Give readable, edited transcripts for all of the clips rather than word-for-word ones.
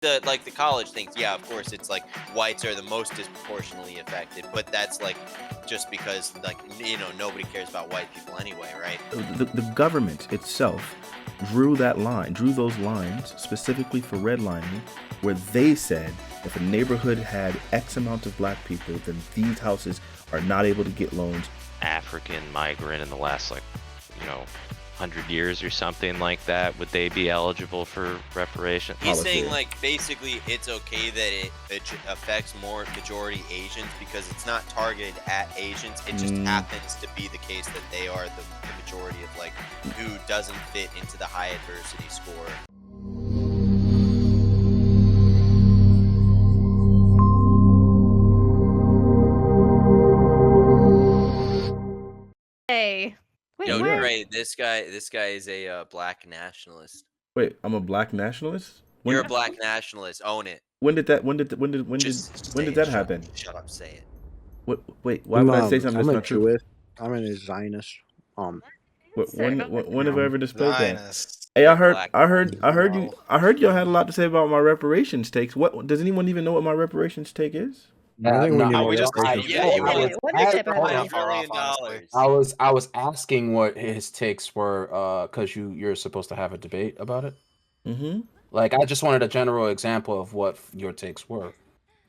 the college things, yeah, of course, it's like whites are the most disproportionately affected, but that's like just because like nobody cares about white people anyway, right? The government itself drew those lines specifically for redlining, where they said if a neighborhood had X amount of black people, then these houses are not able to get loans. African migrant in the last 100 years or something like that, would they be eligible for reparation? He's saying like basically it's okay that it affects more majority Asians because it's not targeted at Asians. It just happens to be the case that they are the majority of like who doesn't fit into the high adversity score. Hey. Wait, Yo, yeah. Dre, this guy is a black nationalist. Wait, I'm a black nationalist? You're a black nationalist. Own it. When did that happen? Shut up. Say it. Wait, why would I say something I'm that's a not true? Jewish. I'm a Zionist. When have I ever displayed that? Zionist. Hey, I heard y'all had a lot to say about my reparations takes. What does anyone even know what my reparations take is? I was asking what his takes were, because you're supposed to have a debate about it. Mm-hmm. Like, I just wanted a general example of what your takes were.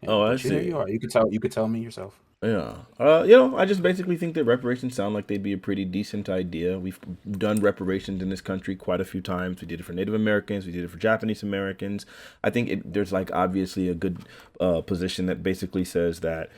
I see. Here you are. You could tell me yourself. Yeah. I just basically think that reparations sound like they'd be a pretty decent idea. We've done reparations in this country quite a few times. We did it for Native Americans. We did it for Japanese Americans. I think there's like obviously a good position that basically says that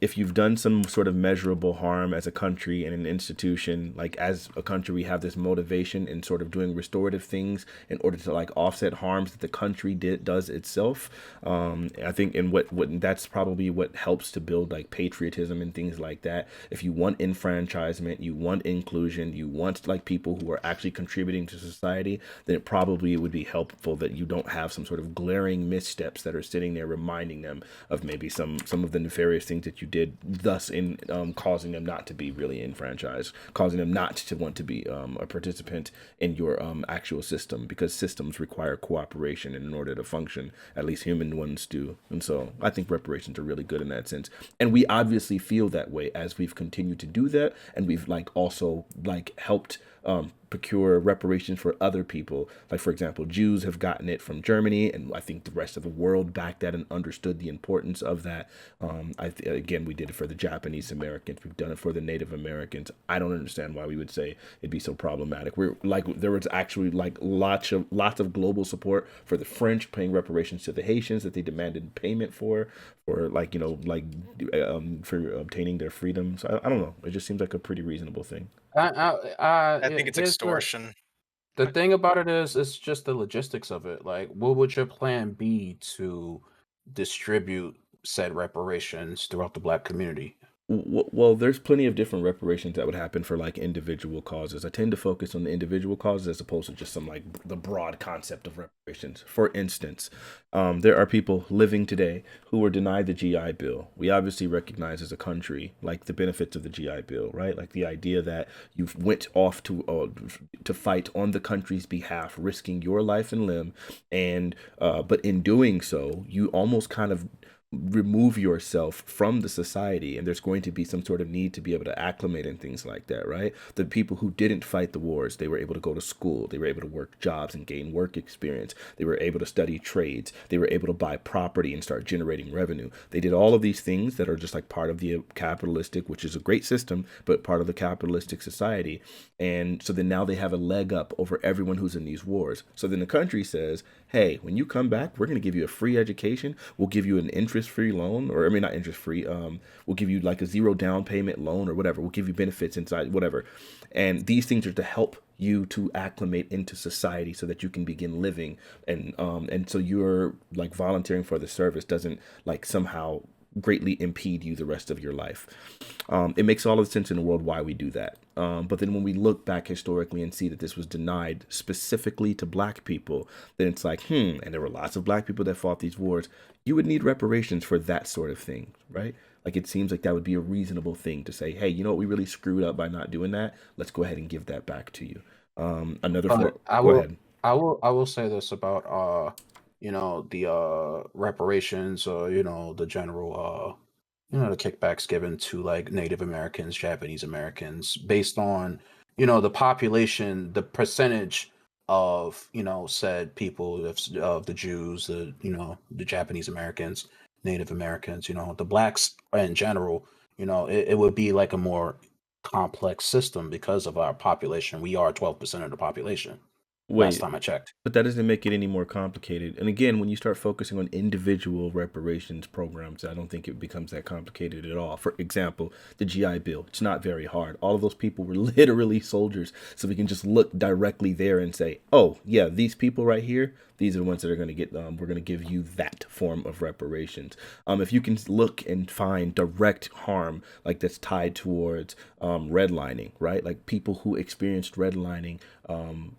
if you've done some sort of measurable harm as a country and an institution, like as a country, we have this motivation in sort of doing restorative things in order to like offset harms that the country does itself. I think in what that's probably what helps to build like patriotism and things like that. If you want enfranchisement, you want inclusion, you want like people who are actually contributing to society, then it probably would be helpful that you don't have some sort of glaring missteps that are sitting there reminding them of maybe some of the nefarious things that you did, thus in causing them not to be really enfranchised, causing them not to want to be a participant in your actual system, because systems require cooperation in order to function, at least human ones do. And so I think reparations are really good in that sense. And we obviously feel that way as we've continued to do that, and we've like also like helped procure reparations for other people. Like, for example, Jews have gotten it from Germany, and I think the rest of the world backed that and understood the importance of that. Again, we did it for the Japanese Americans. We've done it for the Native Americans. I don't understand why we would say it'd be so problematic. We're like, there was actually like lots of global support for the French paying reparations to the Haitians that they demanded payment for like, for obtaining their freedom. So I don't know. It just seems like a pretty reasonable thing. I think it's extortion. The thing about it is, it's just the logistics of it. Like, what would your plan be to distribute said reparations throughout the Black community? Well, there's plenty of different reparations that would happen for like individual causes. I tend to focus on the individual causes as opposed to just some like the broad concept of reparations. For instance, there are people living today who were denied the GI Bill. We obviously recognize as a country like the benefits of the GI Bill, right? Like the idea that you went off to fight on the country's behalf, risking your life and limb, and but in doing so, you almost kind of remove yourself from the society, and there's going to be some sort of need to be able to acclimate and things like that, right? The people who didn't fight the wars, they were able to go to school, they were able to work jobs and gain work experience, they were able to study trades, they were able to buy property and start generating revenue. They did all of these things that are just like part of the capitalistic, which is a great system, but part of the capitalistic society. And so then now they have a leg up over everyone who's in these wars. So then the country says, hey, when you come back, we're going to give you a free education, we'll give you an interest-free loan, or I mean, not interest-free, we'll give you like a zero down payment loan or whatever, we'll give you benefits inside, whatever. And these things are to help you to acclimate into society so that you can begin living, and so you're like volunteering for the service doesn't like somehow greatly impede you the rest of your life. It makes all of the sense in the world why we do that. But then when we look back historically and see that this was denied specifically to black people, then it's like, and there were lots of black people that fought these wars. You would need reparations for that sort of thing, right? Like, it seems like that would be a reasonable thing to say, hey, you know what, we really screwed up by not doing that. Let's go ahead and give that back to you. Go ahead. I will say this about the reparations, or the general the kickbacks given to like Native Americans, Japanese Americans, based on the population, the percentage of said people of the Jews, the Japanese Americans, Native Americans, the blacks in general. It would be like a more complex system because of our population. We are 12% of the population. Last Wait, time I checked. but that doesn't make it any more complicated. And again, when you start focusing on individual reparations programs, I don't think it becomes that complicated at all. For example, the GI Bill, it's not very hard. All of those people were literally soldiers. So we can just look directly there and say, oh, yeah, these people right here, these are the ones that are going to get, we're going to give you that form of reparations. If you can look and find direct harm, like that's tied towards redlining, right? Like people who experienced redlining,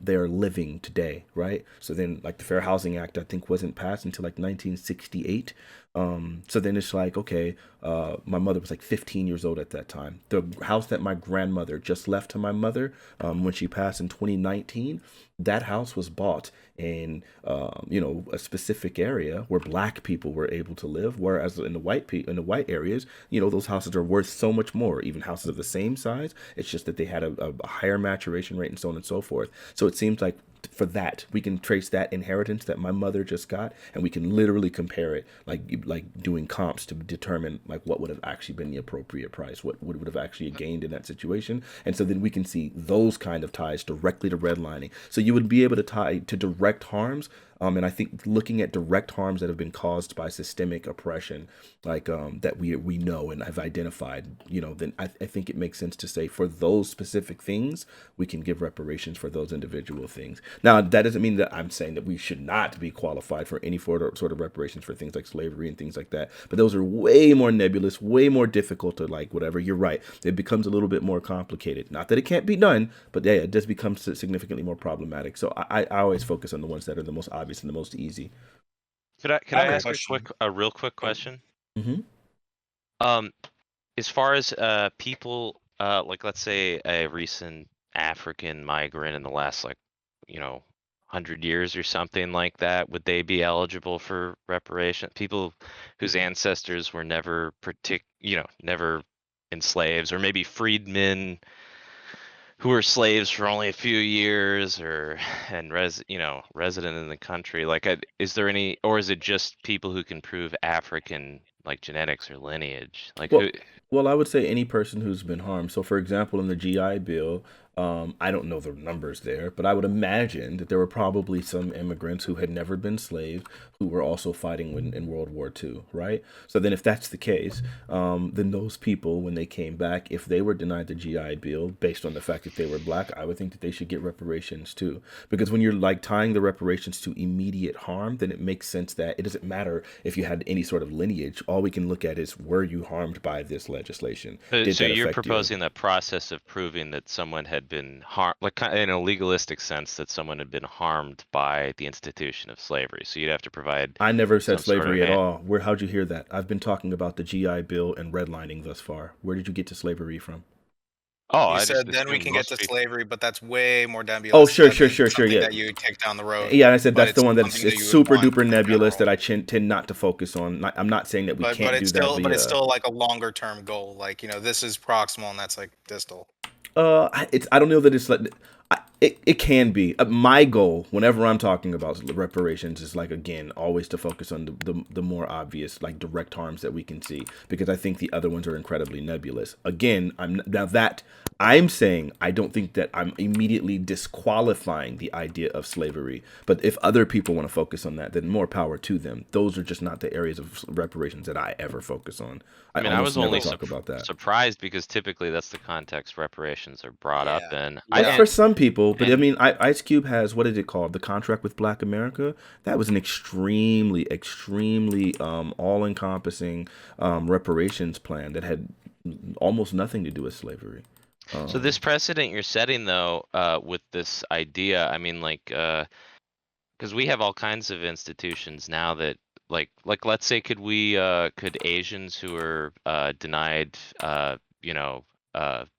they're living today, right? So then, like the Fair Housing Act, I think wasn't passed until like 1968. So then it's like, okay, my mother was like 15 years old at that time. The house that my grandmother just left to my mother when she passed in 2019, that house was bought in a specific area where black people were able to live, whereas in the white areas, those houses are worth so much more. Even houses of the same size, it's just that they had a higher maturation rate and so on and so forth. So it seems like for that we can trace that inheritance that my mother just got, and we can literally compare it like doing comps to determine like what would have actually been the appropriate price, what would have actually gained in that situation. And so then we can see those kind of ties directly to redlining. So you would be able to tie to direct harms. And I think looking at direct harms that have been caused by systemic oppression, like that we know and have identified, then I think it makes sense to say for those specific things, we can give reparations for those individual things. Now, that doesn't mean that I'm saying that we should not be qualified for any sort of reparations for things like slavery and things like that. But those are way more nebulous, way more difficult to like whatever. You're right. It becomes a little bit more complicated. Not that it can't be done, but yeah, it does become significantly more problematic. So I always focus on the ones that are the most obvious and the most easy. Could I ask a real quick question? Mm-hmm. As far as people, like let's say a recent African migrant in the last 100 years or something like that, would they be eligible for reparation? People whose ancestors were never never enslaved, or maybe freedmen who were slaves for only a few years, and resident in the country. Like, is there any, or is it just people who can prove African like genetics or lineage? Like, Well, who? well, I would say any person who's been harmed. So, for example, in the GI Bill, I don't know the numbers there, but I would imagine that there were probably some immigrants who had never been slaves who were also fighting in World War II, right? So then if that's the case, then those people, when they came back, if they were denied the GI Bill based on the fact that they were black, I would think that they should get reparations too. Because when you're like tying the reparations to immediate harm, then it makes sense that it doesn't matter if you had any sort of lineage. All we can look at is, were you harmed by this legislation? So you're proposing that process of proving that someone had been harmed, like in a legalistic sense, that someone had been harmed by the institution of slavery. So you'd have to provide. I never said slavery at all. How'd you hear that? I've been talking about the GI Bill and redlining thus far. Where did you get to slavery from? Oh, you said then we can get to slavery, but that's way more nebulous. Oh, sure, yeah. That you take down the road. Yeah, I said that's the one that's super duper nebulous that I tend not to focus on. I'm not saying that we can't do that. But it's still like a longer term goal. Like, this is proximal and that's like distal. I don't know that it's like it can be. My goal whenever I'm talking about reparations is like, again, always to focus on the more obvious, like direct harms that we can see, because I think the other ones are incredibly nebulous. Again, I'm saying I don't think that I'm immediately disqualifying the idea of slavery, but if other people want to focus on that, then more power to them. Those are just not the areas of reparations that I ever focus on. I was only surprised because typically that's the context reparations are brought up in. For some people, but I mean, Ice Cube has, what is it called? The Contract with Black America. That was an extremely all-encompassing reparations plan that had almost nothing to do with slavery. So this precedent you're setting, though, with this idea, I mean, like, because we have all kinds of institutions now that, like let's say, could Asians who are denied,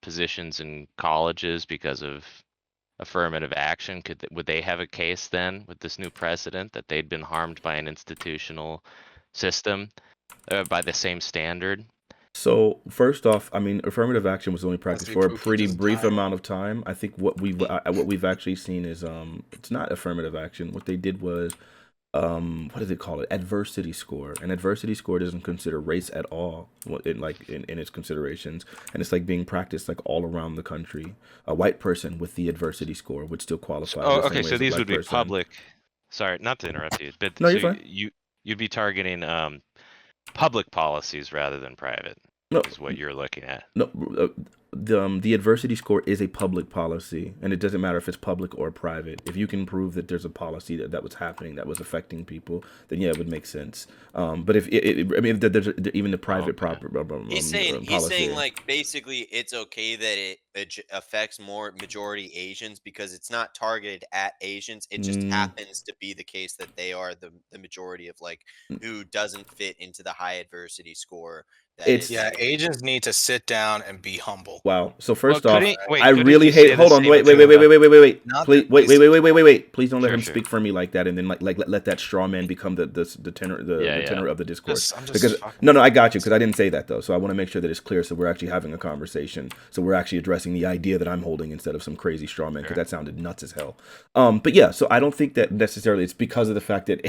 positions in colleges because of affirmative action, would they have a case then with this new precedent that they'd been harmed by an institutional system by the same standard? So first off, I mean, affirmative action was only Has practiced to be for a proof pretty against brief time. amount of time. I think what we've actually seen is it's not affirmative action. What they did was what do they call it? Adversity score. An adversity score doesn't consider race at all in its considerations, and it's like being practiced like all around the country. A white person with the adversity score would still qualify the same Okay, way so as a these black would be person. public. Sorry, not to interrupt you, but No, so you're fine. you'd be targeting public policies rather than private, No, is what you're looking at. no. The adversity score is a public policy, and it doesn't matter if it's public or private. If you can prove that there's a policy that was happening that was affecting people, then yeah, it would make sense. But I mean, if there's even the private Okay. He's saying policy. like basically it's okay that it affects more majority Asians because it's not targeted at Asians. It just happens to be the case that they are the majority of like who doesn't fit into the high adversity score. Yeah, Asians need to sit down and be humble. Wow. So first off, I couldn't really you hate. say Hold the on. same Wait. to, Not Please, that wait. these- Please don't let Sure, him sure. speak for me like that, and then let that straw man become the tenor Yeah. tenor of the discourse. I'm just Because fucking- no, I got you because I didn't say that though. So I want to make sure that it's clear. So we're actually having a conversation. So we're actually addressing the idea that I'm holding instead of some crazy straw man because that sounded nuts as hell. But yeah. So I don't think that necessarily it's because of the fact that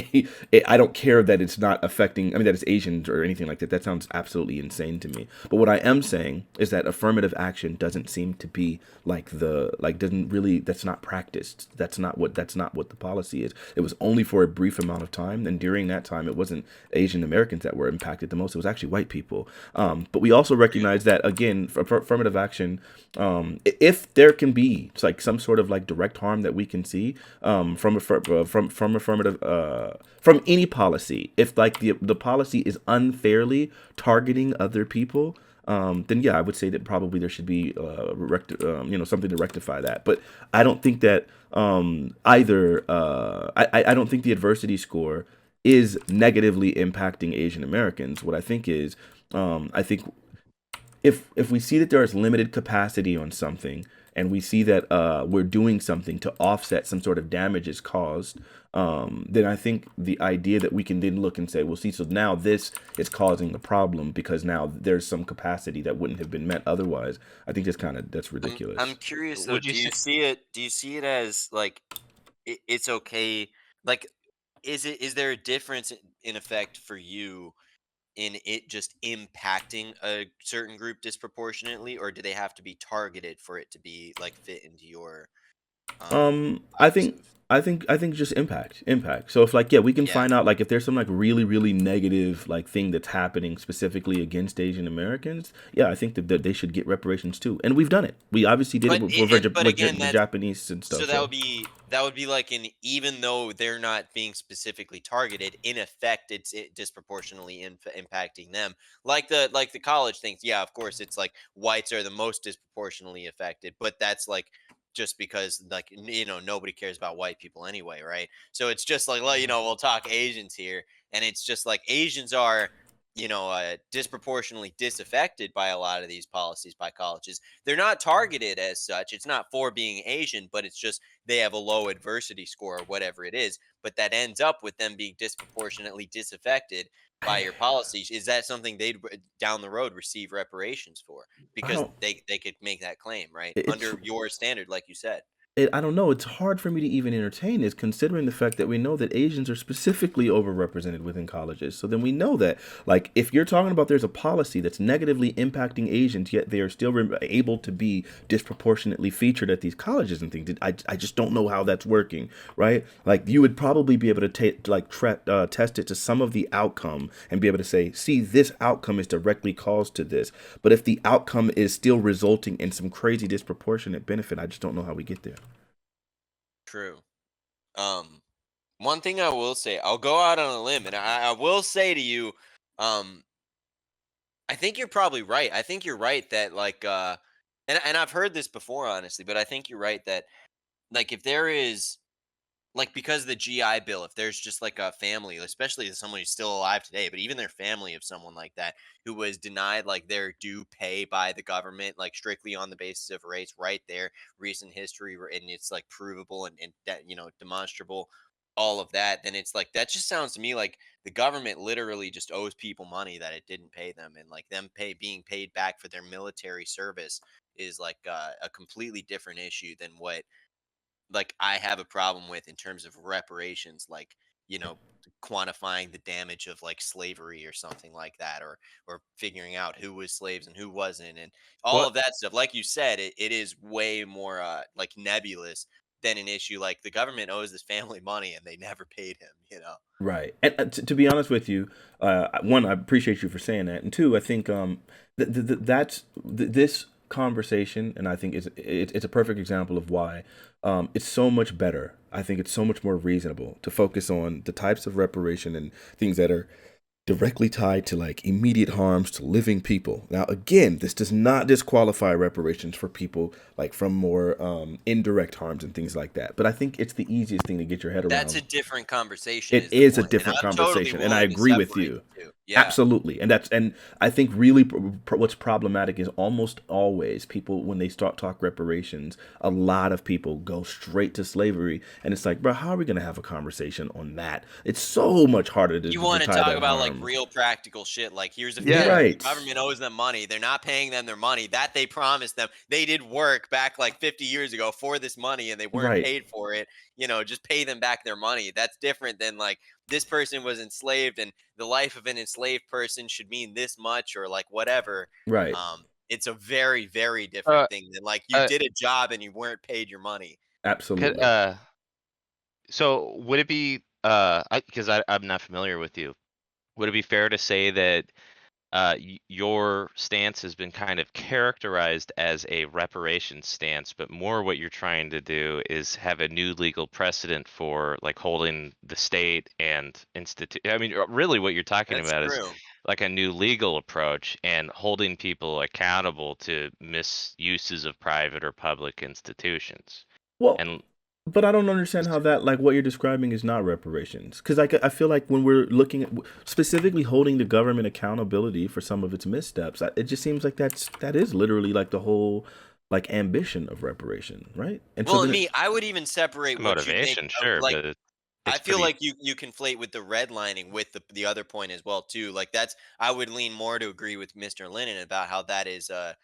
I don't care that it's not affecting. I mean that it's Asians or anything like that. That sounds absolutely insane to me. But what I am saying is that affirmative action doesn't seem to be that's not practiced. That's not what the policy is. It was only for a brief amount of time, and during that time it wasn't Asian Americans that were impacted the most, it was actually white people. But we also recognize that again for affirmative action, if there can be like some sort of like direct harm that we can see from affirmative from any policy, if like the policy is unfairly targeting other people, then yeah, I would say that probably there should be something to rectify that. But I don't think that either. I don't think the adversity score is negatively impacting Asian Americans. What I think is, I think if we see that there is limited capacity on something, and we see that we're doing something to offset some sort of damages caused, then I think the idea that we can then look and say, well, see, so now this is causing the problem because now there's some capacity that wouldn't have been met otherwise. I think that's ridiculous. I'm curious though. Would Do you you see it? Do you see it as like it's okay? Like, is there a difference in effect for you in it just impacting a certain group disproportionately, or do they have to be targeted for it to be like fit into your I think I think just impact. So if like we can Yeah. find out like if there's some like really negative like thing that's happening specifically against Asian Americans, yeah, I think that they should get reparations too. And we've done it. We obviously did But it for again, the that's Japanese and stuff. so that would be like even though they're not being specifically targeted, in effect, it's disproportionately impacting them. Like the college things, yeah, of course, it's like whites are the most disproportionately affected, but that's like just because like nobody cares about white people anyway, right? So it's just like we'll talk Asians here, and it's just like Asians are disproportionately disaffected by a lot of these policies by colleges. They're not targeted as such. It's not for being Asian, but it's just they have a low adversity score or whatever it is. But that ends up with them being disproportionately disaffected by your policies. Is that something they'd down the road receive reparations for? Because don't- they could make that claim, right? It's- Under your standard, like you said. I don't know. It's hard for me to even entertain this, considering the fact that we know that Asians are specifically overrepresented within colleges. So then we know that, like, if you're talking about there's a policy that's negatively impacting Asians, yet they are still able to be disproportionately featured at these colleges and things. I just don't know how that's working, right? Like, you would probably be able to test it to some of the outcome and be able to say, see, this outcome is directly caused to this. But if the outcome is still resulting in some crazy disproportionate benefit, I just don't know how we get there. True. One thing I will say, I'll go out on a limb, and I will say to you, I think you're probably right. I think you're right that like, and I've heard this before, honestly, but I think you're right that like if there is like because of the GI Bill, if there's just like a family, especially someone who's still alive today, but even their family of someone like that who was denied like their due pay by the government, like strictly on the basis of race, right there, recent history, and it's like provable and that demonstrable, all of that, then it's like that just sounds to me like the government literally just owes people money that it didn't pay them, and like them being paid back for their military service is like a completely different issue than what like I have a problem with in terms of reparations, like, you know, quantifying the damage of like slavery or something like that, or figuring out who was slaves and who wasn't, and all What of that stuff. Like you said, it is way more like nebulous than an issue like the government owes this family money and they never paid him. Right. And to be honest with you, one, I appreciate you for saying that, and two, I think this conversation, and I think it's a perfect example of why it's so much better. I think it's so much more reasonable to focus on the types of reparation and things that are directly tied to like immediate harms to living people. Now, again, this does not disqualify reparations for people like from more indirect harms and things like that. But I think it's the easiest thing to get your head That's a around. different conversation. It Is the is a point, and different I'm totally conversation, and I willing to agree with separate you. the two. Yeah. Absolutely. And I think really what's problematic is almost always people, when they start talk reparations, a lot of people go straight to slavery, and it's like, bro, how are we going to have a conversation on that? It's so much harder to You want to tie talk that about like harm. real practical shit. Like here's a Yeah. family, Right. the government owes them money. They're not paying them their money that they promised them. They did work back like 50 years ago for this money and they weren't Right. paid for it. Just pay them back their money. That's different than like this person was enslaved and the life of an enslaved person should mean this much or like whatever. Right. It's a very, very different Uh, thing than like you uh, did a job and you weren't paid your money. Absolutely. so would it be because I'm not familiar with you, would it be fair to say that your stance has been kind of characterized as a reparations stance, but more what you're trying to do is have a new legal precedent for like holding the state and institute. I mean, really, what you're talking That's about is true. like a new legal approach and holding people accountable to misuses of private or public institutions. Well, And but I don't understand how that, like, what you're describing is not reparations. Because I feel like when we're looking at specifically holding the government accountability for some of its missteps, it just seems like that is literally like the whole like ambition of reparation, right? And so Well, then and me, I would even separate what you make motivation, of sure, like but I it's feel pretty. like you conflate with the redlining with the other point as well too. Like that's I would lean more to agree with Mr. Lennon about how that is a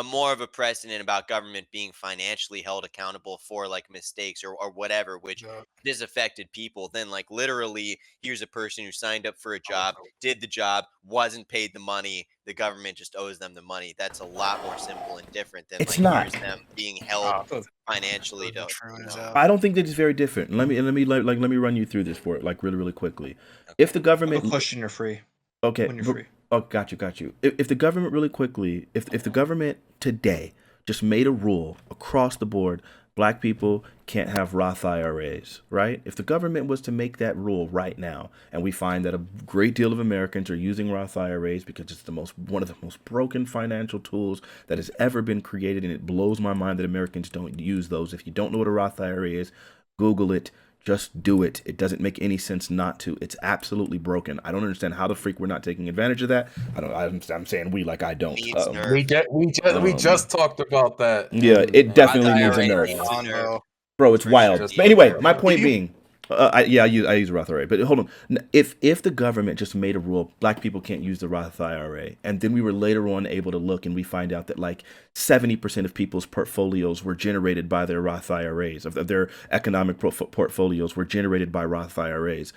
more of a precedent about government being financially held accountable for like mistakes or whatever, which Yeah. disaffected people than like literally here's a person who signed up for a job, did the job, wasn't paid the money, the government just owes them the money. That's a lot more simple and different than it's like here's not. them being held Those financially are to true you as know. hell. I don't think that it's very different. Let me run you through this for it, like really quickly. If the Okay. I have a government, question. You're free. okay, When you're free. oh, got you. If the government really quickly, if the government today just made a rule across the board, black people can't have Roth IRAs, right? If the government was to make that rule right now, and we find that a great deal of Americans are using Roth IRAs because it's one of the most broken financial tools that has ever been created, and it blows my mind that Americans don't use those. If you don't know what a Roth IRA is, Google it. Just do it. It doesn't make any sense not to. It's absolutely broken. I don't understand how the freak we're not taking advantage of that. I'm saying we, like I don't. Needs nerf. We just talked about that. Yeah, and- it and definitely Roth needs a IRA nerf, needs a nerf. Convo. bro. It's For wild. sure. But anyway, Yeah. my point you- being, I use Roth IRA, but hold on. If the government just made a rule, black people can't use the Roth IRA, and then we were later on able to look and we find out that like 70% of people's portfolios were generated by their Roth IRAs, of their economic portfolios were generated by Roth IRAs.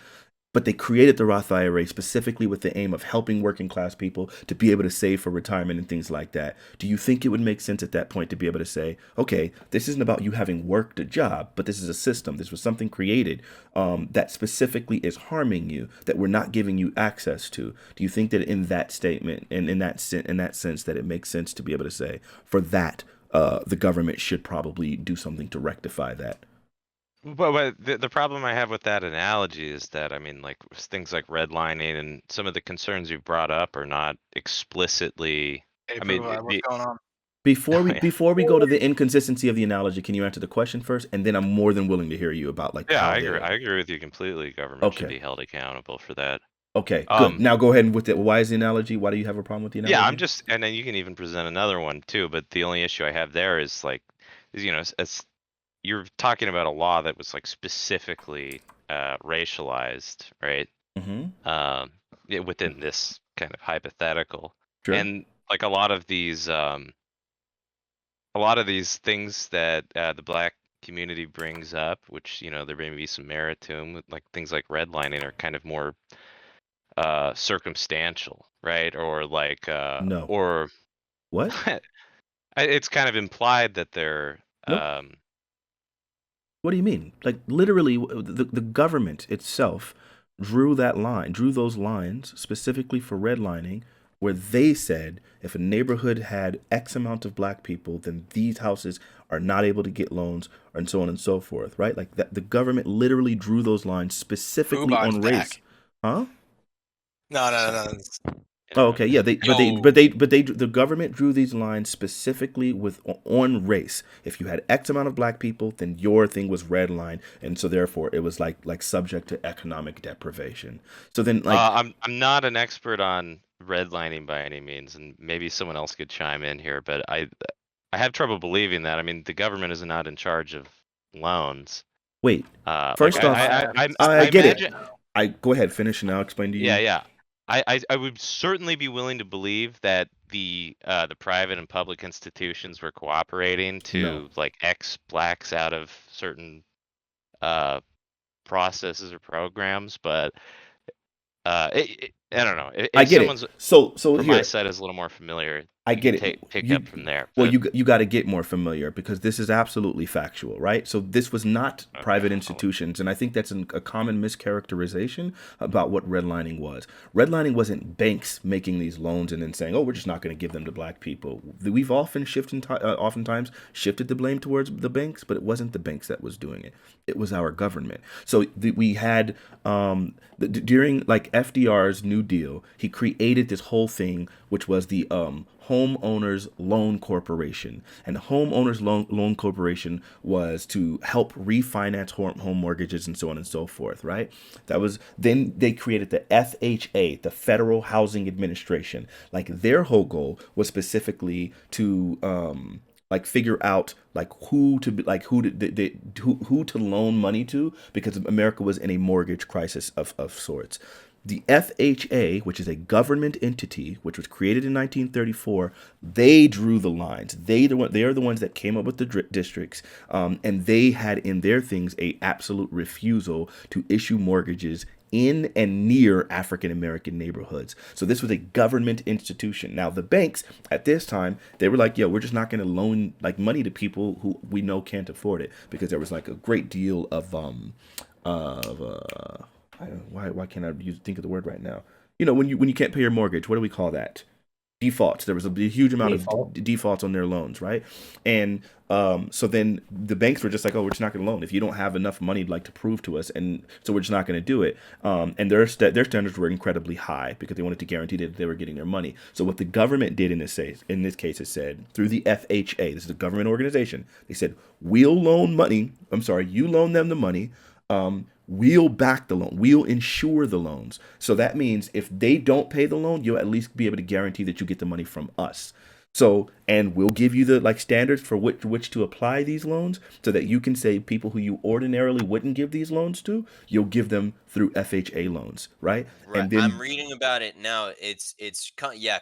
But they created the Roth IRA specifically with the aim of helping working class people to be able to save for retirement and things like that. Do you think it would make sense at that point to be able to say, okay, this isn't about you having worked a job, but this is a system. This was something created that specifically is harming you, that we're not giving you access to. Do you think that in that statement and in that sense that it makes sense to be able to say, for that, the government should probably do something to rectify that? But the problem I have with that analogy is that, I mean, like things like redlining and some of the concerns you've brought up are not explicitly. Hey, I mean, Pooh, what's going on? Yeah. Before we go to the inconsistency of the analogy, can you answer the question first, and then I'm more than willing to hear you about like Yeah, how I they agree. were. I agree with you completely. Government should Okay. be held accountable for that. Okay. Good. Um, Now go ahead and with it. Why is the analogy? Why do you have a problem with the yeah, I'm analogy? just, and then you can even present another one too. But the only issue I have there is like, is as you're talking about a law that was like specifically racialized, right? Mm-hmm. Within this kind of hypothetical, Sure. and like a lot of these things that the black community brings up, which there may be some merit to them, like things like redlining, are kind of more circumstantial, right? Or like No. or What? it's kind of implied that they're Nope. What do you mean? Like literally, the government itself drew those lines specifically for redlining, where they said if a neighborhood had X amount of black people, then these houses are not able to get loans, and so on and so forth, right? Like that, the government literally drew those lines Who specifically buys on back? race, huh? No, no, so, no. no. Oh, okay, yeah. Yo, The government drew these lines specifically with on race. If you had X amount of black people, then your thing was red line, and so therefore it was like subject to economic deprivation. So then, like, I'm not an expert on redlining by any means, and maybe someone else could chime in here, but I have trouble believing that. I mean, the government is not in charge of loans. wait. Like First off, I I get it. imagine. I go ahead, finish, and I'll explain to Yeah, you. yeah. I would certainly be willing to believe that the private and public institutions were cooperating No, to like X blacks out of certain uh processes or programs, but I don't know. I If get it. someone's So from my here, side is a little more familiar, I you can get it. pick You up from there. well, But you got to get more familiar because this is absolutely factual, right? So this was not okay, private institutions, and I think that's a common mischaracterization about what redlining was. Redlining wasn't banks making these loans and then saying, "Oh, we're just not going to give them to black people." We've oftentimes shifted the blame towards the banks, but it wasn't the banks that was doing it. It was our government. So we had during like FDR's New Deal, he created this whole thing, which was the Homeowners Loan Corporation. And the Homeowners Loan Corporation was to help refinance home mortgages and so on and so forth, right? That was then they created the FHA, the Federal Housing Administration. Like their whole goal was specifically to like figure out like who to be like who to loan money to because America was in a mortgage crisis of sorts. The FHA, which is a government entity, which was created in 1934, they drew the lines. They are the ones that came up with the districts, and they had in their things a absolute refusal to issue mortgages in and near African American neighborhoods. So this was a government institution. Now the banks at this time, they were like, yo, we're just not going to loan like money to people who we know can't afford it because there was like a great deal of why can't I think of the word right now? You know, when you can't pay your mortgage, what do we call that? Defaults. There was a huge amount Default. of defaults on their loans, right? And so then the banks were just like, oh, we're just not going to loan if you don't have enough money like to prove to us, and so we're just not going to do it. And their standards were incredibly high because they wanted to guarantee that they were getting their money. So what the government did in this case is said through the FHA, this is a government organization, they said we'll loan money. I'm sorry, you loan them the money. We'll back the loan. We'll insure the loans. So that means if they don't pay the loan, you'll at least be able to guarantee that you get the money from us. So, and we'll give you the like standards for which to apply these loans so that you can say people who you ordinarily wouldn't give these loans to, you'll give them through FHA loans, right? Right. And I'm then reading about it now.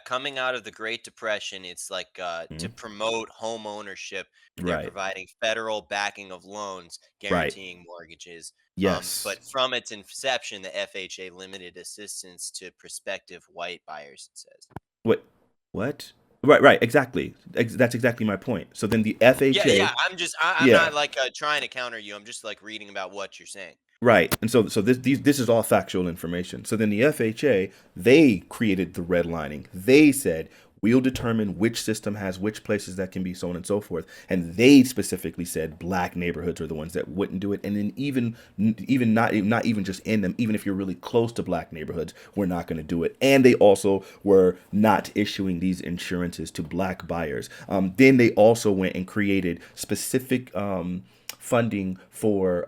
Coming out of the Great Depression, it's like to promote home ownership, they're right, providing federal backing of loans, right. guaranteeing mortgages. Yes. But from its inception, the FHA limited assistance to prospective white buyers, it says. What? What? Right, exactly. That's exactly my point. So then the FHA, I'm yeah. not like trying to counter you. I'm just like reading about what you're saying. Right. And so this is all factual information. So then the FHA, they created the redlining. They said, We'll determine which system has which places that can be, so on and so forth. And they specifically said black neighborhoods are the ones that wouldn't do it. And then even not even just in them, even if you're really close to black neighborhoods, we're not going to do it. And they also were not issuing these insurances to black buyers. Then they also went and created specific funding for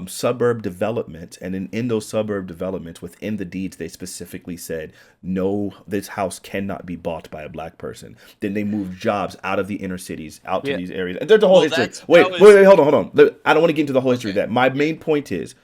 suburb development, and in those suburb developments within the deeds they specifically said no, this house cannot be bought by a black person. Then they moved jobs out of the inner cities out to Yeah. these areas, and there's a whole Well, history. that Wait, was hold on. I don't want to get into the whole history of okay. that. My main point is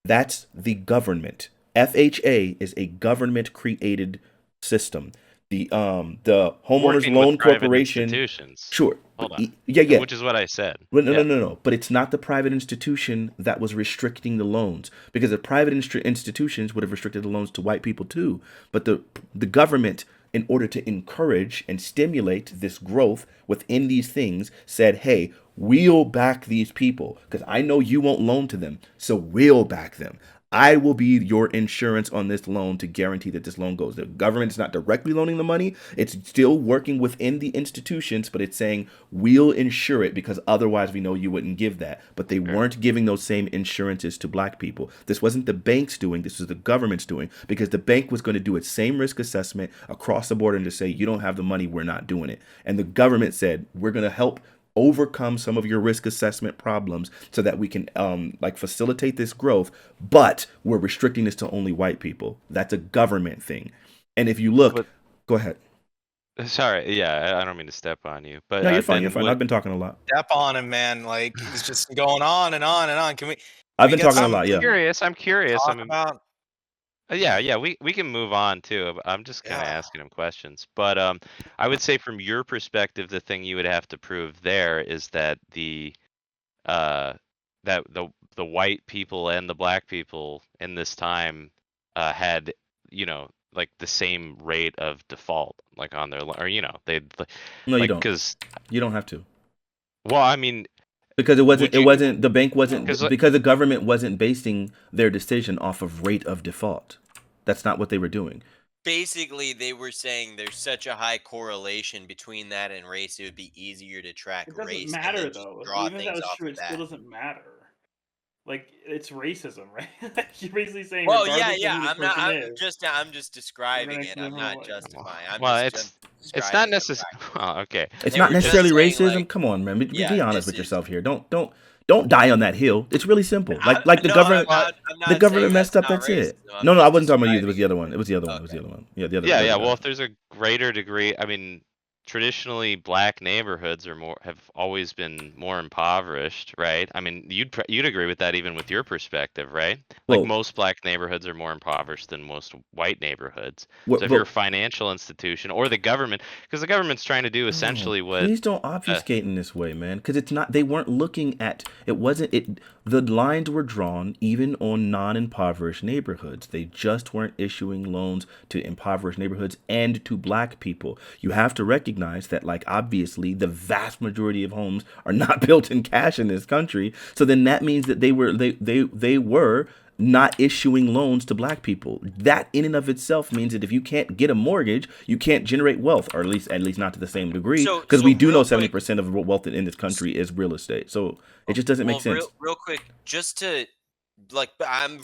that's the government. FHA is a government created system. The homeowners Working loan with private corporation, institutions. sure, Hold on. yeah. Which is what I said. Well, no, Yeah. no. But it's not the private institution that was restricting the loans, because the private institutions would have restricted the loans to white people too. But the government, in order to encourage and stimulate this growth within these things, said, "Hey, we'll back these people because I know you won't loan to them, so we'll back them. I will be your insurance on this loan to guarantee that this loan goes." The government is not directly loaning the money. It's still working within the institutions, but it's saying we'll insure it because otherwise we know you wouldn't give that. But they weren't giving those same insurances to black people. This wasn't the banks doing, this was the government's doing, because the bank was going to do its same risk assessment across the board and just say, you don't have the money, we're not doing it. And the government said, we're going to help overcome some of your risk assessment problems so that we can facilitate this growth, but we're restricting this to only white people. That's a government thing. And if you look, But- go ahead. Sorry, yeah, I don't mean to step on you, but No, you're fine. I've been talking a lot. Step on him, man. Like it's just going on and on and on. Can we? I've been get talking a some- lot, yeah. I'm curious. Talk I mean, about yeah, we can move on too. But I'm just kind of Yeah. asking him questions. But I would say from your perspective, the thing you would have to prove there is that that the white people and the black people in this time had, like the same rate of default, like on their, or they No, you like, don't. because You don't have to. well, I mean, Because Would you- the bank wasn't, 'Cause, like- because the government wasn't basing their decision off of rate of default. That's not what they were doing. Basically, they were saying there's such a high correlation between that and race, it would be easier to track It doesn't race and matter then just though. draw Even if that things was off true, of it still that. doesn't matter. Like it's racism, right? Like, you're basically saying. Well, yeah, regardless of yeah. who the I'm not. person I'm is, just describing it. gonna I'm give not them away. justifying. I'm well, just it's not describing the necessary. practice. Well, okay. It's They not were just necessarily saying, racism. like, Come on, man. Be yeah, honest this with is- yourself here. Don't die on that hill. It's really simple. Like the No, government. I'm The not government saying messed that's up. not That's it. racism. I'm No, I just wasn't talking about you. It was describing the other one. It was the other one. It was the Okay. other one. Yeah, the other. Yeah, the yeah. other Well, guy. if there's a greater degree, I mean, traditionally black neighborhoods have always been more impoverished, right? I mean, you'd agree with that even with your perspective, right? Like Well- most black neighborhoods are more impoverished than most white neighborhoods. Well, So if you're a financial institution or the government, because the government's trying to do essentially what Please don't obfuscate in this way, man. Because it's not. They weren't looking at. It wasn't. It. The lines were drawn even on non-impoverished neighborhoods. They just weren't issuing loans to impoverished neighborhoods and to black people. You have to recognize that, like, obviously, the vast majority of homes are not built in cash in this country. So then that means that they were not issuing loans to black people. That in and of itself means that if you can't get a mortgage, you can't generate wealth, or at least not to the same degree, So- because so we do know real 70% of wealth in this country is real estate. So it just doesn't make Well, sense. real quick, just to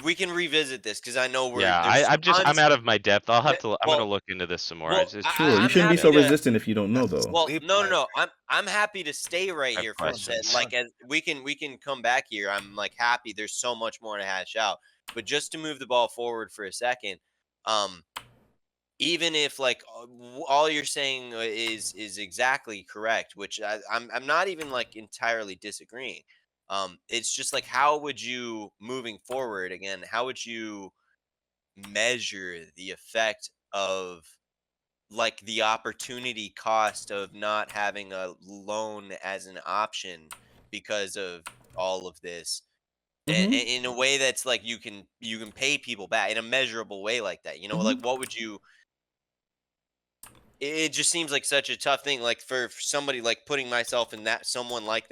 we can revisit this because I know we're yeah, there's I'm tons- out of my depth. I'm well- gonna look into this some more. well, It's Sure, you I'm shouldn't be happy so to- resistant if you don't know, though. Well, Sleep no. like- I'm happy to stay right I have here for a questions. second. Like, as we can come back here. I'm like happy. There's so much more to hash out. But just to move the ball forward for a second, even if like all you're saying is exactly correct, which I'm not even like entirely disagreeing. It's just like, how would you, moving forward again, how would you measure the effect of like the opportunity cost of not having a loan as an option because of all of this? And in a way that's like you can pay people back in a measurable way like that, like what would you, it just seems like such a tough thing, like for somebody like putting myself in that someone like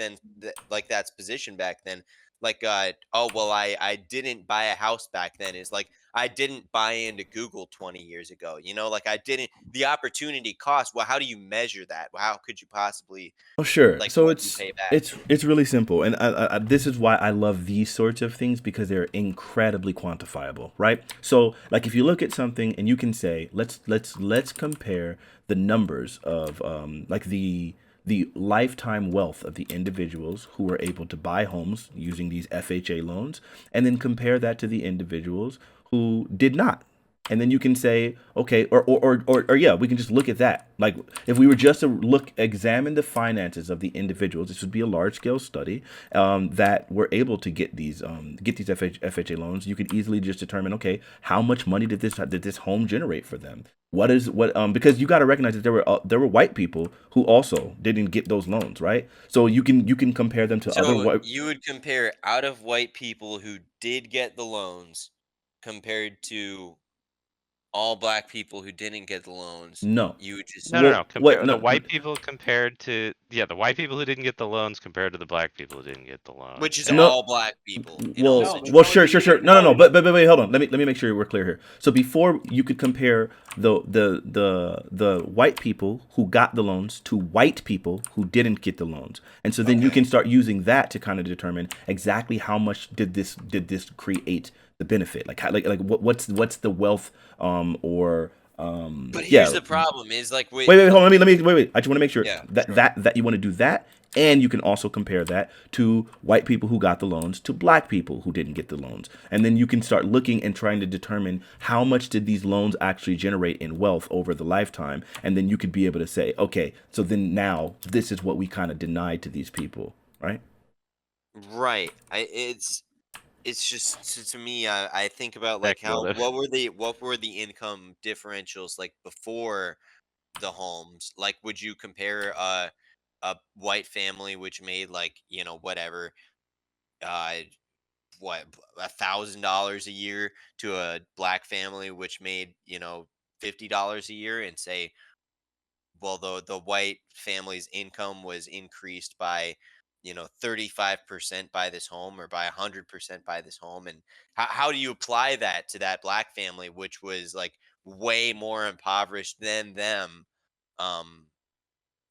like that's position back then, like oh well, I didn't buy a house back then, is like I didn't buy into Google 20 years ago. Like I didn't the opportunity cost. Well, how do you measure that? How could you possibly Oh, sure. like So what do you pay back? it's really simple, and this is why I love these sorts of things because they're incredibly quantifiable, right? So, like, if you look at something and you can say, let's compare the numbers of like the lifetime wealth of the individuals who were able to buy homes using these FHA loans, and then compare that to the individuals who did not. And then you can say, okay, or yeah, we can just look at that. Like, if we were just to examine the finances of the individuals, this would be a large scale study that were able to get these FHA loans. You could easily just determine, okay, how much money did this home generate for them? Because you got to recognize that there were white people who also didn't get those loans, right? So you can compare them to other So white. you would compare out of white people who did get the loans compared to all black people who didn't get the loans. No. You would just No. Well, what? Compare the No. white people compared to the white people who didn't get the loans compared to the black people who didn't get the which loans. is And No. all black people in all Well, No, there's well, situations. sure. always No. inequality. But wait, hold on. Let me make sure we're clear here. So before you could compare the white people who got the loans to white people who didn't get the loans, and so then you Okay. can start using that to kind of determine exactly how much did this create the benefit. Like what's the wealth or But yeah. here's the problem: is like Wait, hold on. Let me wait. I just want to make sure Yeah, that sure. that you want to do that, and you can also compare that to white people who got the loans to black people who didn't get the loans, and then you can start looking and trying to determine how much did these loans actually generate in wealth over the lifetime, and then you could be able to say, okay, so then now this is what we kind of denied to these people, right? Right. It's just to me. I think about like how speculative. what were the income differentials like before the homes? Like, would you compare a white family which made like whatever uh what $1,000 a year to a black family which made $50 a year and say, well, the white family's income was increased by 35% by this home or by 100% by this home, and how do you apply that to that black family which was like way more impoverished than them? um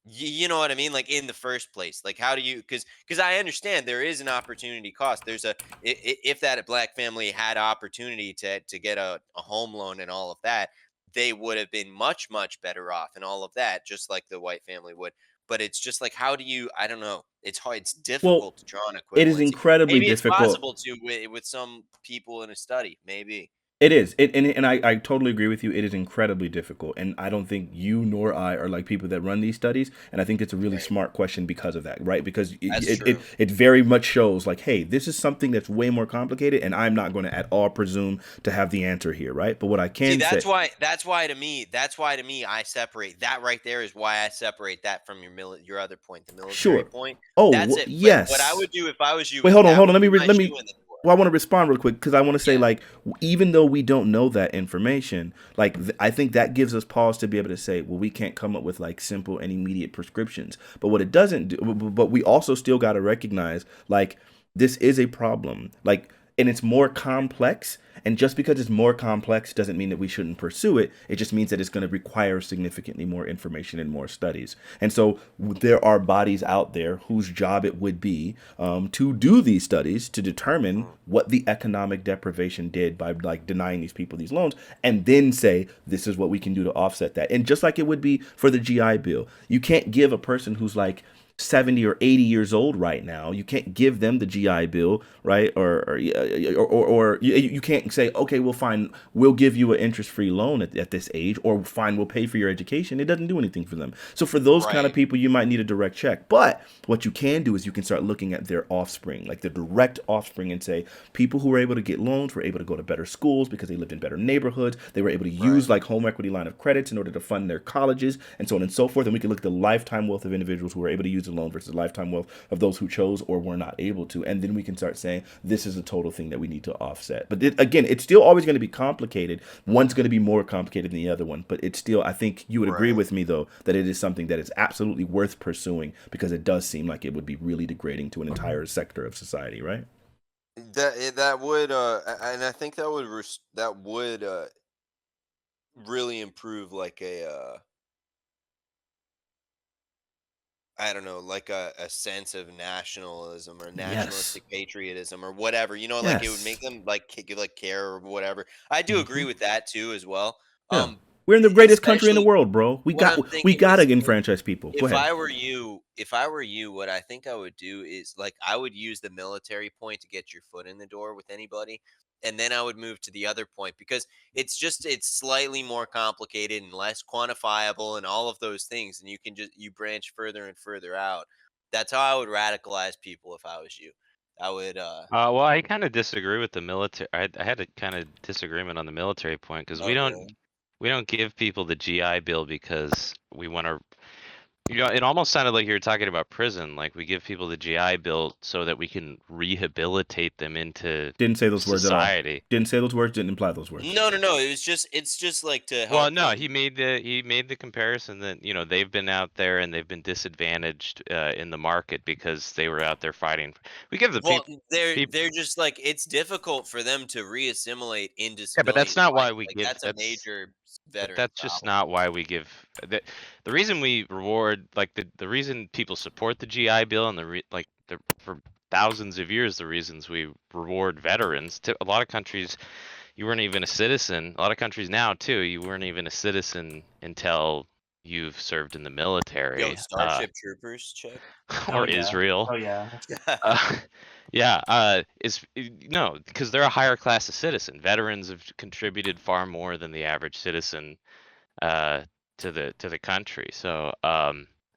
you know what I mean? Like in the first place, like how do you? Because I understand there is an opportunity cost. There's if that black family had opportunity to get a home loan and all of that, they would have been much better off and all of that, just like the white family would. But it's just like how do you? I don't know. It's hard. It's Well, difficult to draw an it is equivalency. incredibly Maybe it's difficult. possible to with some people in a study. Maybe. It is, and I totally agree with you. It is incredibly difficult, and I don't think you nor I are like people that run these studies. And I think it's a really Right. smart question because of that, right? Because That's true. it very much shows like, hey, this is something that's way more complicated, and I'm not going to at all presume to have the answer here, right? But what I See, can say, that's why to me I separate that right there is why I separate that from your other point, the military sure. point. Oh, That's it. What I yes. would do if I was you Wait, is hold on, that hold on. would be my Let shoe me. in the door. Well, I want to respond real quick because I want to say, Yeah. like, even though we don't know that information, like, I think that gives us pause to be able to say, well, we can't come up with like simple and immediate prescriptions. But what it doesn't do, but we also still got to recognize, like, this is a problem, like, and it's more complex. And just because it's more complex doesn't mean that we shouldn't pursue it. It just means that it's going to require significantly more information and more studies. And so there are bodies out there whose job it would be to do these studies to determine what the economic deprivation did by like denying these people these loans, and then say this is what we can do to offset that. And just like it would be for the GI Bill, you can't give a person who's like 70 or 80 years old right now, you can't give them the GI Bill, right? Or you can't say, okay, well, fine, we'll give you an interest-free loan at this age, or fine, we'll pay for your education. It doesn't do anything for them. So for those kind of Right. people, you might need a direct check. But what you can do is you can start looking at their offspring, like the direct offspring, and say people who were able to get loans were able to go to better schools because they lived in better neighborhoods. They were able to Right. use like home equity line of credits in order to fund their colleges and so on and so forth. And we can look at the lifetime wealth of individuals who were able to use a loan versus the lifetime wealth of those who chose or were not able to. And then we can start saying this is a total thing that we need to offset. But again, it's still always going to be complicated. One's going to be more complicated than the other one. But it's still, I think you would agree Right. with me, though, that it is something that is absolutely worth pursuing because it does seem like it would be really degrading to an entire sector of society, right? That would and I think that would really improve like a I don't know, like a sense of nationalism or Yes. nationalistic patriotism or whatever. Like it would Yes. make them like care or whatever. I do agree Mhm. with that too as well. Yeah. We're in the greatest country in the Especially world, bro. what I'm We thinking gotta is enfranchise people. Go ahead. if I were you, what I think I would do is like I would use the military point to get your foot in the door with anybody, and then I would move to the other point because it's slightly more complicated and less quantifiable and all of those things, and you branch further and further out. That's how I would radicalize people if I was you. I would Well, I kind of disagree with the military. I had a kind of disagreement on the military point because oh really? we don't give people the GI Bill because we want to. It almost sounded like you were talking about prison. Like we give people the GI Bill so that we can rehabilitate them into Didn't say those words at all. society. Didn't say those words. Didn't imply those words. No. It's just like to help. Well, no, them. he made the comparison that they've been out there and they've been disadvantaged in the market because they were out there fighting. We give the Well, people. they're just like it's difficult for them to reassimilate into Yeah, but that's civilian not why life. we Like give. that's a major But veteran that's just problem. not why we give. The reason we reward, like the reason people support the GI Bill and for thousands of years, the reasons we reward veterans. To a lot of countries, you weren't even a citizen. A lot of countries now too, you weren't even a citizen until you've served in the Yo, military, Starship Troopers, check. or Oh yeah. Israel. Oh yeah. Uh, yeah, no, because they're a higher class of citizen. Veterans have contributed far more than the average citizen uh, to the country. So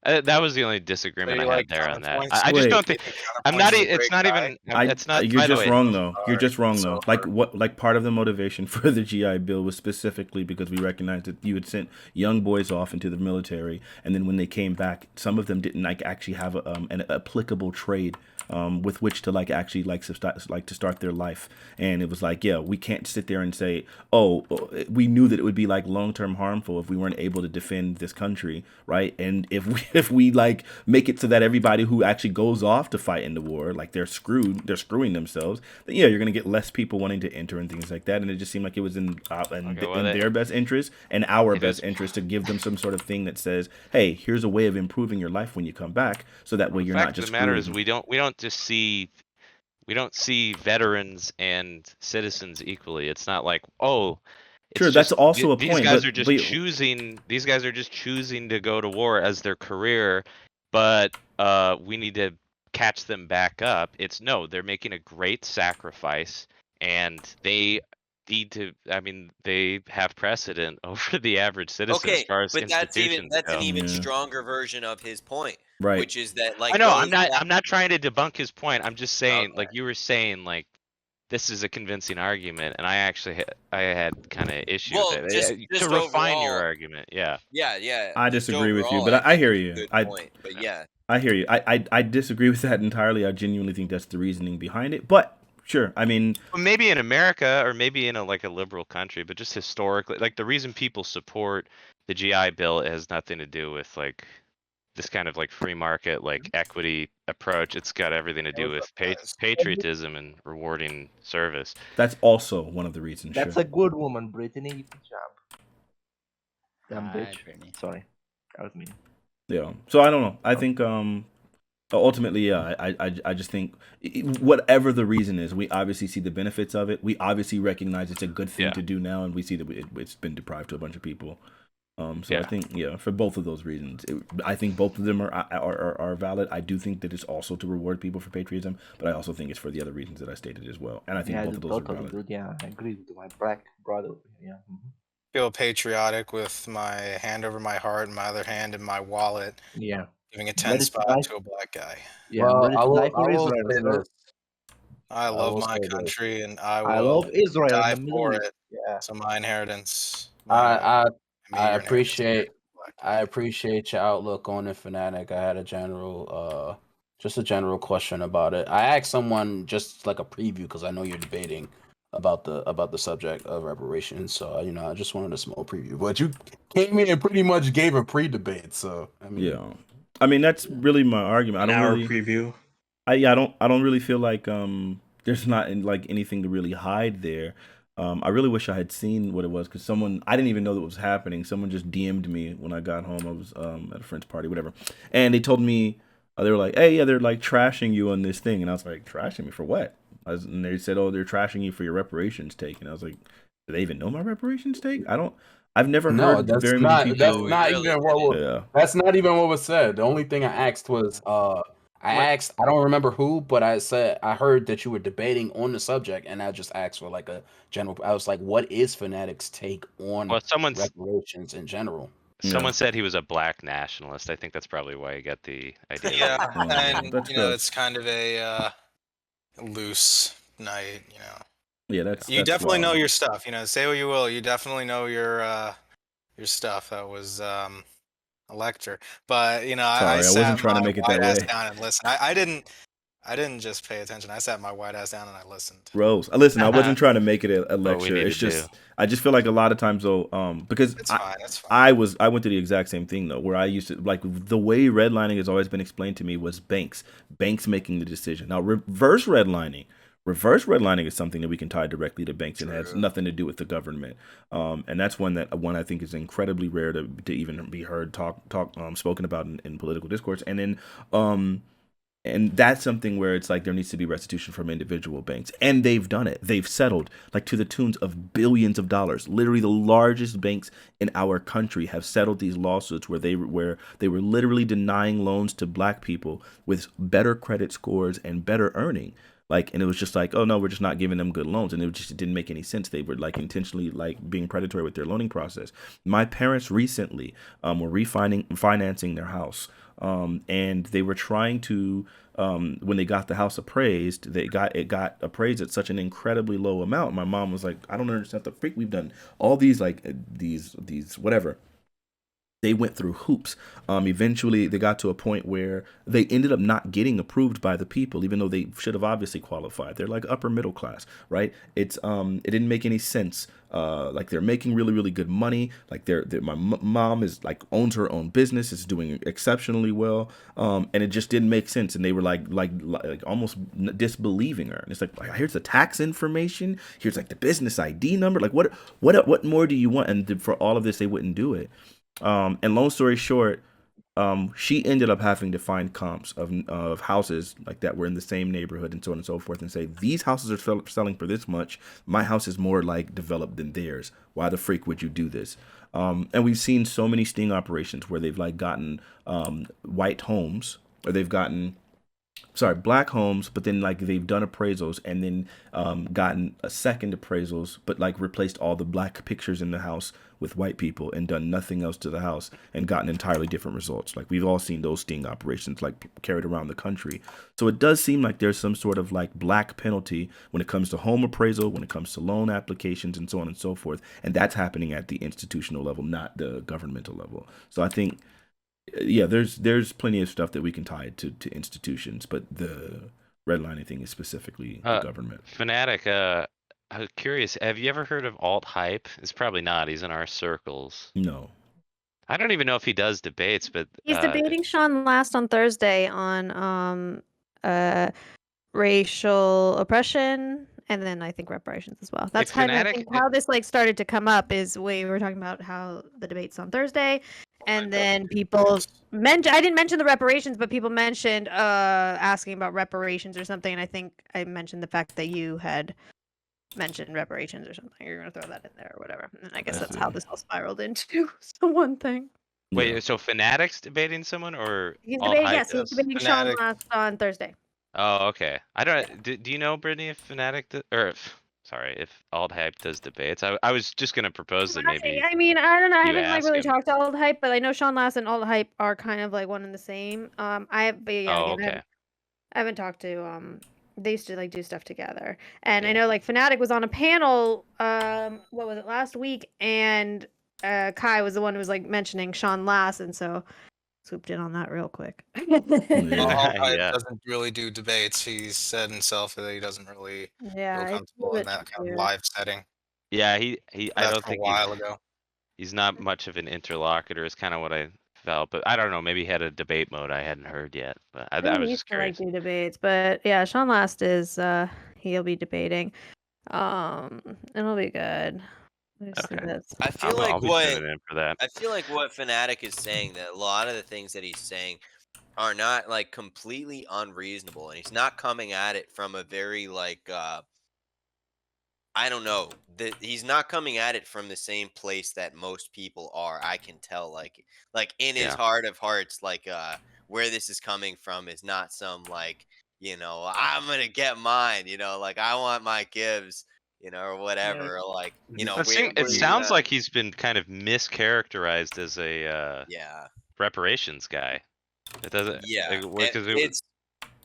that was the only disagreement I Any had like there on that. counterpoints? I just Wait. don't think Any I'm counterpoints not. is a It's great not guy. even. It's not. You're By the just way, wrong though. You're Alright, just wrong so though. Like part of the motivation for the GI Bill was specifically because we recognized that you had sent young boys off into the military, and then when they came back, some of them didn't like actually have an applicable trade with which to like actually to start their life. And it was like, yeah, we can't sit there and say, oh, we knew that it would be like long term harmful if we weren't able to defend this country, right? And if we like make it so that everybody who actually goes off to fight in the war, like they're screwing themselves, then yeah, you're gonna get less people wanting to enter and things like that. And it just seemed like it was in their best interest and our it is. best interest to give them some sort of thing that says, hey, here's a way of improving your life when you come back, so that way The you're not fact of just the matter screwed. is we don't just see. We don't see veterans and citizens equally. It's not like, oh, it's Sure, that's just also a these point, guys but are just choosing. These guys are just choosing to go to war as their career, but we need to catch them back up. It's no, they're making a great sacrifice, and they need to. I mean, they have precedent over the average citizen as Okay, far as but institutions that's an go. even yeah, stronger version of his point, right. which is that I like know. those I'm not trying to debunk his point. I'm just saying, okay. like you were saying, like this is a convincing argument, and I actually I had kind of issue with Well, it. To just refine your overall, argument, yeah. yeah. I Just disagree with you, overall, but I I think hear it's a you. good point. But Yeah. yeah, I hear you. I disagree with that entirely. I genuinely think that's the reasoning behind it. But sure, I mean, Well, maybe in America or maybe in a like a liberal country, but just historically, like the reason people support the GI Bill has nothing to do with like this kind of like free market, like equity approach. It's got everything to do What's up, with guys? patriotism and rewarding service. that's also one of the reasons. That's Sure. a good woman, Brittany. Good job. Dumb Hi, bitch. Brittany. Sorry. That was me. Yeah. So I don't know. I think ultimately, yeah, I just think whatever the reason is, we obviously see the benefits of it. We obviously recognize it's a good thing Yeah. to do now, and we see that it's been deprived to a bunch of people. So Yeah. I think, yeah, for both of those reasons, I think both of them are valid. I do think that it's also to reward people for patriotism, but I also think it's for the other reasons that I stated as well. And I think Yeah, both of those are totally, valid. dude. Yeah, I agree with my black brother. Yeah. Feel patriotic with my hand over my heart and my other hand in my wallet, Yeah. giving a Ready 10 to spot die? to a black guy. Yeah, Well, ready I to will. die for I will Israel. say So this. I love will my say this. country and I I will love Israel die and the for Middle East. it. Yeah. So my inheritance, I your inheritance, appreciate black I guy. appreciate your outlook on it, Fanatic. I had a general just a general question about it. I asked someone just like a preview because I know you're debating about the subject of reparations. So I just wanted a small preview. But you came in and pretty much gave a pre-debate. So I mean, Yeah, I mean that's really my argument. I An don't hour really. preview. I don't really feel like there's not like anything to really hide there. I really wish I had seen what it was because I didn't even know that was happening. Someone just DM'd me when I got home. I was at a friend's party, whatever, and they told me they were like, "Hey, yeah, they're like trashing you on this thing," and I was like, "Trashing me for what?" And they said, "Oh, they're trashing you for your reparations take," and I was like, "Do they even know my reparations take? I've never No, heard that's very many not. That's people." we not really even what. Yeah, That's not even what was said. The only thing I asked was, I What? asked. I don't remember who, but I said I heard that you were debating on the subject, and I just asked for like a general. I was like, "What is Fanatic's take on Well, reparations in general?" yeah. someone said he was a black nationalist. I think that's probably why you got the idea. Yeah, Oh, and that's you know gross. it's kind of a loose night. You know, Yeah, that's you definitely know wild. your stuff. You know, say what you will, you definitely know your stuff. That was a lecture, but you know, I Sorry, I wasn't sat trying my to make it that white ass way. down and listened. I didn't just pay attention. I sat my white ass down and I listened. Rose, listen, I wasn't trying to make it a What we lecture. need It's to just I just feel like a lot of times though, because It's fine. It's fine. I went through the exact same thing though, where I used to like the way redlining has always been explained to me was banks making the decision. Now reverse redlining is something that we can tie directly to banks and has True. nothing to do with the government. And that's one I think is incredibly rare to even be heard spoken about in political discourse. And then and that's something where it's like there needs to be restitution from individual banks. And they've done it. They've settled like to the tunes of billions of dollars. Literally the largest banks in our country have settled these lawsuits where they were literally denying loans to black people with better credit scores and better earning. Like, and it was just like, oh no, we're just not giving them good loans. And it didn't make any sense. They were like intentionally like being predatory with their loaning process. My parents recently were financing their house. And they were trying to when they got the house appraised, it got appraised at such an incredibly low amount. My mom was like, I don't understand the freak. We've done all these like these whatever. They went through hoops. Eventually, they got to a point where they ended up not getting approved by the people, even though they should have obviously qualified. They're like upper middle class, right? It didn't make any sense. Like they're making really, really good money. Like my mom is like owns her own business, is doing exceptionally well, and it just didn't make sense. And they were like almost disbelieving her. And it's like here's the tax information, here's like the business ID number. Like what more do you want? And for all of this, they wouldn't do it. And long story short, she ended up having to find comps of houses like that were in the same neighborhood and so on and so forth, and say these houses are selling for this much. My house is more like developed than theirs. Why the freak would you do this? And we've seen so many sting operations where they've like gotten white homes, or they've gotten black homes, but then like they've done appraisals and then gotten a second appraisals, but like replaced all the black pictures in the house with white people and done nothing else to the house and gotten entirely different results. Like we've all seen those sting operations like carried around the country. So it does seem like there's some sort of like black penalty when it comes to home appraisal, when it comes to loan applications and so on and so forth. And that's happening at the institutional level, not the governmental level. So I think yeah, there's plenty of stuff that we can tie to institutions, but the redlining thing is specifically the government. Fanatiq, I was curious, have you ever heard of alt hype? It's probably not. He's in our circles. No. I don't even know if he does debates, but He's debating Sean Last on Thursday on racial oppression and then I think reparations as well. That's kind of I think how this like started to come up is we were talking about how the debate's on Thursday, and then people mentioned I didn't mention the reparations, but people mentioned asking about reparations or something, and I think I mentioned the fact that you had mentioned reparations or something. You're gonna throw that in there or whatever. And I guess that's how this all spiraled into one thing. Wait, so Fanatiq's debating someone or He's alt debating, hype yes, he's does? debating Sean Last on Thursday. Oh, okay. I don't. Do you know, Brittany, if Fanatiq if alt hype does debates? I was just gonna propose that maybe. I mean, I don't know. I you haven't like ask really him. talked to alt hype, but I know Sean Last and alt hype are kind of like one and the same. But yeah, Oh, again, okay. I haven't talked to they used to like do stuff together, and I know like Fanatiq was on a panel what was it, last week, and Kai was the one who was like mentioning Sean Last, and so swooped in on that real quick. Hype doesn't really do debates. He's said himself that he doesn't really feel comfortable in that kind of live setting. Yeah, he I don't think a while ago. He's not much of an interlocutor is kind of what I felt, but I don't know, maybe he had a debate mode I hadn't heard yet, but I was just curious. Like do debates, but yeah, Sean Last is He'll be debating. It'll be good. Okay. I feel I'll like be what tuning in for that. I feel like what Fanatiq is saying, that a lot of the things that he's saying are not like completely unreasonable, and he's not coming at it from a very like I don't know. He's not coming at it from the same place that most people are. I can tell, like in his Yeah. heart of hearts, like where this is coming from is not some like, I'm gonna get mine, like I want my gives, or whatever, or like, It sounds like he's been kind of mischaracterized as a yeah, reparations guy. It doesn't. yeah. Because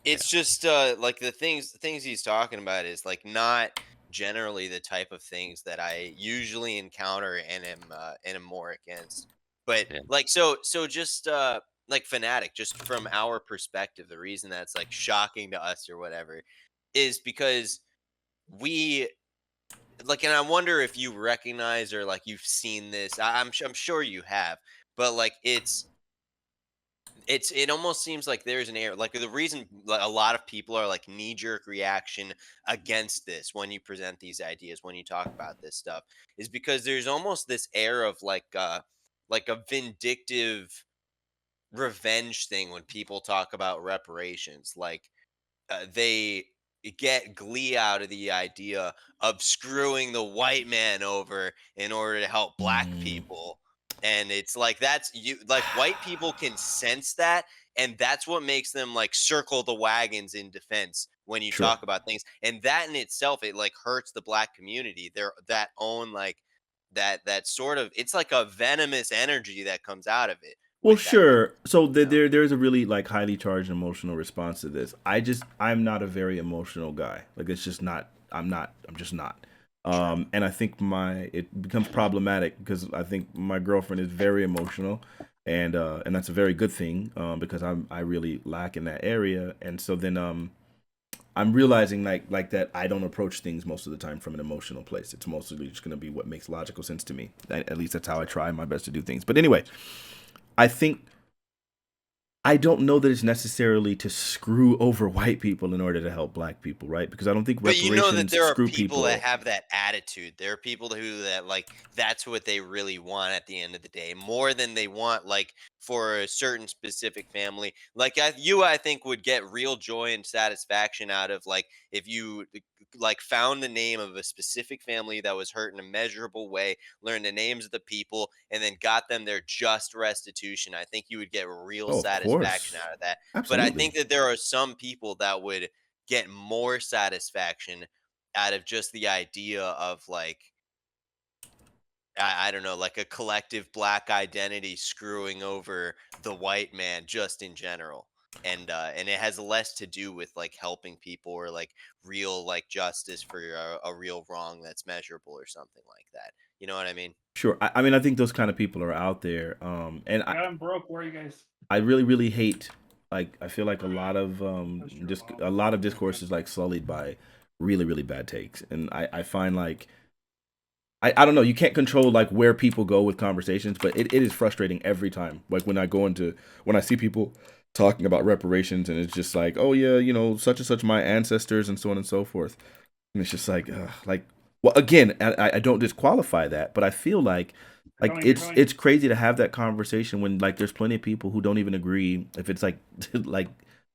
It's just like the things he's talking about is like not generally the type of things that I usually encounter and am more against. But Yeah. like so just like Fanatiq, just from our perspective, the reason that's like shocking to us or whatever is because we like, and I wonder if you recognize or like you've seen this. I'm sure you have, but like it almost seems like there's an air, like the reason like, a lot of people are like knee jerk reaction against this when you present these ideas, when you talk about this stuff, is because there's almost this air of like a vindictive revenge thing when people talk about reparations. Like they get glee out of the idea of screwing the white man over in order to help black people. And it's like that's you like white people can sense that, and that's what makes them like circle the wagons in defense when you talk about things. And that in itself, it like hurts the black community. Their that own like that sort of, it's like a venomous energy that comes out of it. Well, sure. So there's a really like highly charged emotional response to this. I'm not a very emotional guy. Like it's just not. I'm just not. And I think it becomes problematic because I think my girlfriend is very emotional, and that's a very good thing because I really lack in that area. And so then I'm realizing like that I don't approach things most of the time from an emotional place. It's mostly just going to be what makes logical sense to me. At least that's how I try my best to do things. But anyway. I don't know that it's necessarily to screw over white people in order to help black people, right? Because I don't think reparations But you know that there are screw people that have that attitude. There are people who that like that's what they really want at the end of the day, more than they want like for a certain specific family. Like I think would get real joy and satisfaction out of like if you like found the name of a specific family that was hurt in a measurable way, learned the names of the people, and then got them their just restitution. I think you would get real satisfaction out of that. Absolutely. But I think that there are some people that would get more satisfaction out of just the idea of like I don't know, like a collective black identity screwing over the white man just in general. And it has less to do with like helping people or like real like justice for a real wrong that's measurable or something like that. You know what I mean? Sure. I mean, I think those kind of people are out there. And I'm broke. Where are you guys? I really hate, like, I feel like a lot of discourse is like sullied by really bad takes. And I find like, I don't know, you can't control like where people go with conversations, but it is frustrating every time. Like when I see people talking about reparations and it's just like, oh yeah, such and such my ancestors and so on and so forth. And it's just like, well, again, I don't disqualify that, but I feel like it's crazy to have that conversation when like there's plenty of people who don't even agree if it's like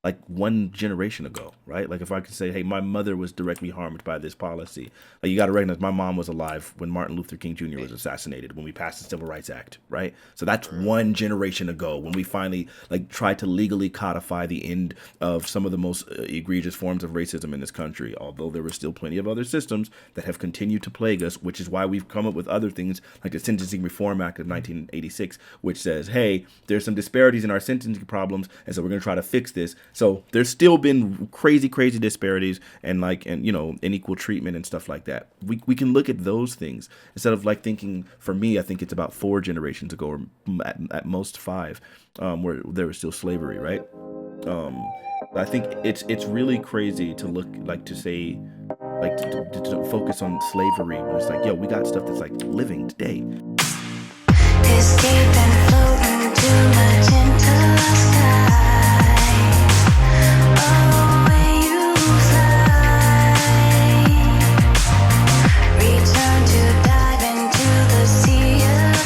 like one generation ago, right? Like if I could say, hey, my mother was directly harmed by this policy. Like you got to recognize my mom was alive when Martin Luther King Jr. was assassinated, when we passed the Civil Rights Act, right? So that's one generation ago when we finally like tried to legally codify the end of some of the most egregious forms of racism in this country, although there were still plenty of other systems that have continued to plague us, which is why we've come up with other things like the Sentencing Reform Act of 1986, which says, hey, there's some disparities in our sentencing problems, and so we're going to try to fix this. So there's still been crazy disparities and unequal treatment and stuff like that. We can look at those things instead of like thinking, for me, I think it's about 4 generations ago, or at most 5, where there was still slavery, right? I think it's really crazy to look like to say like to focus on slavery when it's like, yo, we got stuff that's like living today.